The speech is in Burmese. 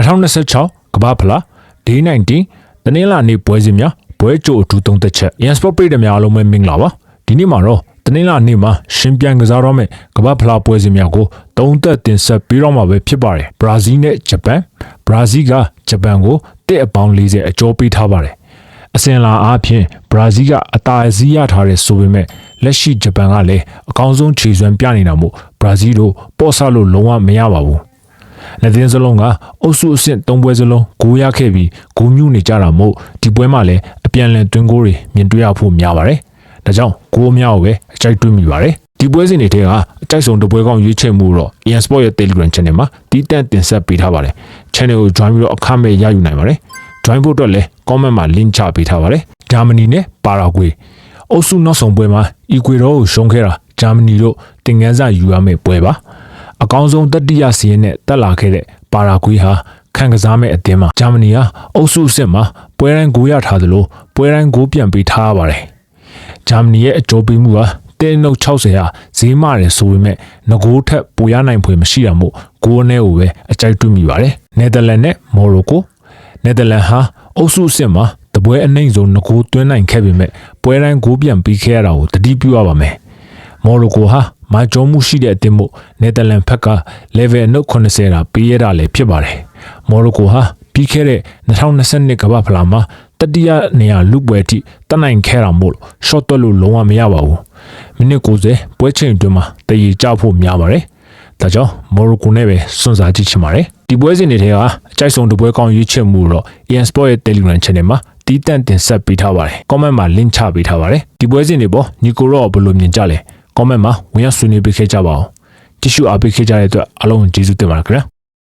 2026ကမ္ဘာဖလား Day 19တနင်္လာနေ့ပွဲစဉ်များပွဲကြိုအထူးသုံးသက်ချက်ရန်စပေါ့ပရိသတ်များအားလုံးပဲမင်္ဂလာပါဒီနေ့မှာတော့တနင်္လာနေ့မှာရှင်ပြိုင်ကစားတော့မယ့်ကမ္ဘာဖလားပွဲစဉ်များကိုသုံးသက်တင်ဆက်ပြီးတော့မှာပဲဖြစ်ပါတယ်ဘရာဇီးနဲ့ဂျပန်ဘရာဇီးကဂျပန်ကို140အကျော်ပေးထားပါတယ်အစင်လာအားဖြင့်ဘရာဇီးကအတားအစီးရထားတဲ့ဆိုပေမဲ့လက်ရှိဂျပန်ကလည်းအကောင်းဆုံးခြေစွမ်းပြနေတာမို့ဘရာဇီးတို့ပေါ့ဆလို့လုံးဝမရပါဘူးလက်တင်စလုံးကအုပ်စုအဆင့်3ပွဲစလုံးဂိုးရခဲ့ပြီးဂိုးမြူးနေကြတာမို့ဒီပွဲမှာလည်းအပြန်လည်တွင်းဂိုးတွေမြင်တွေ့ရဖို့များပါတယ်ဒါကြောင့်ဂိုးများကိုပဲအကြိုက်တွေ့မိပါတယ်ဒီပွဲစဉ်တွေထဲကအကြိုက်ဆုံးတပွဲကောင်းရွေးချယ်မှုတော့ EN Sport ရဲ့ Telegram Channel မှာတီးတန့်တင်ဆက်ပေးထားပါတယ် Channel ကို join ပြီးတော့အခမဲ့ရယူနိုင်ပါတယ် join ဖို့အတွက်လည်း comment မှာ link ချပေးထားပါတယ်ဂျာမနီနဲ့ပါရာဂွေအုပ်စုနောက်ဆုံးပွဲမှာအီကွေဒေါကိုရှုံးခဲ့တာဂျာမနီတို့တင်ငန်းစာယူရမယ့်ပွဲပါအကောင်းဆုံးတတိယစီးရင်နဲ့တက်လာခဲ့တဲ့ပါရာဂွေဟာခံကစားမဲ့အသင်းမှာဂျာမနီဟာအုပ်စုအဆင့်မှာပွဲတိုင်းဂိုးရထားသလိုပွဲတိုင်းဂိုးပြန်ပေးထားရပါတယ်ဂျာမနီရဲ့အကျိုးပေးမှုဟာတင်းနှုတ်60ဟာဈေးမတယ်ဆိုပေမဲ့ငကိုးထက်ပိုရနိုင်ဖွယ်မရှိတာမို့ဂိုးနဲ့ကိုပဲအကြိုက်တွေ့မိပါတယ်နယ်သာလန်နဲ့မော်ရိုကိုနယ်သာလန်ဟာအုပ်စုအဆင့်မှာတပွဲအနှိမ့်ဆုံးငကိုးသွင်းနိုင်ခဲ့ပေမဲ့ပွဲတိုင်းဂိုးပြန်ပြီးခဲ့ရတာကိုတတိပြုရပါမယ်မော်ရိုကိုဟာမာဂျုံမှုရှိတဲ့အသင်းမို့နယ်သာလန်ဘက်က level အနှုတ်80တာပေးရတာလည်းဖြစ်ပါတယ်မော်ရိုကိုဟာပြီးခဲ့တဲ့2022ကမ္ဘာဖလားမှာတတိယနေရာလူပွဲအထိတက်နိုင်ခဲ့တာမို့ short တွက်လို့လုံးဝမရပါဘူးမိနစ်90ပွဲချိန်အတွင်းမှာတည်ရကြဖို့များပါတယ်ဒါကြောင့်မော်ရိုကိုနဲ့ပဲစွန့်စားကြည့်ချင်ပါတယ်ဒီပွဲစဉ်တွေထဲကအကြိုက်ဆုံးတပွဲကောင်းရွေးချယ်မှုတော့ EN Sport ရဲ့ Telegram Channel မှာတီးတန့်တင်ဆက်ပေးထားပါတယ် comment မှာ link ချပေးထားပါတယ်ဒီပွဲစဉ်တွေပေါ့ညီကိုရောဘယ်လိုမြင်ကြလဲcomment မှာဝင်ရောက်ဆွေးနွေးပေးခဲ့ကြပါအောင်ကြည့်ရှုအားပေးခဲ့ကြတဲ့အတွက်အားလုံးကျေးဇူးတင်ပါတယ်ခင်ဗျာ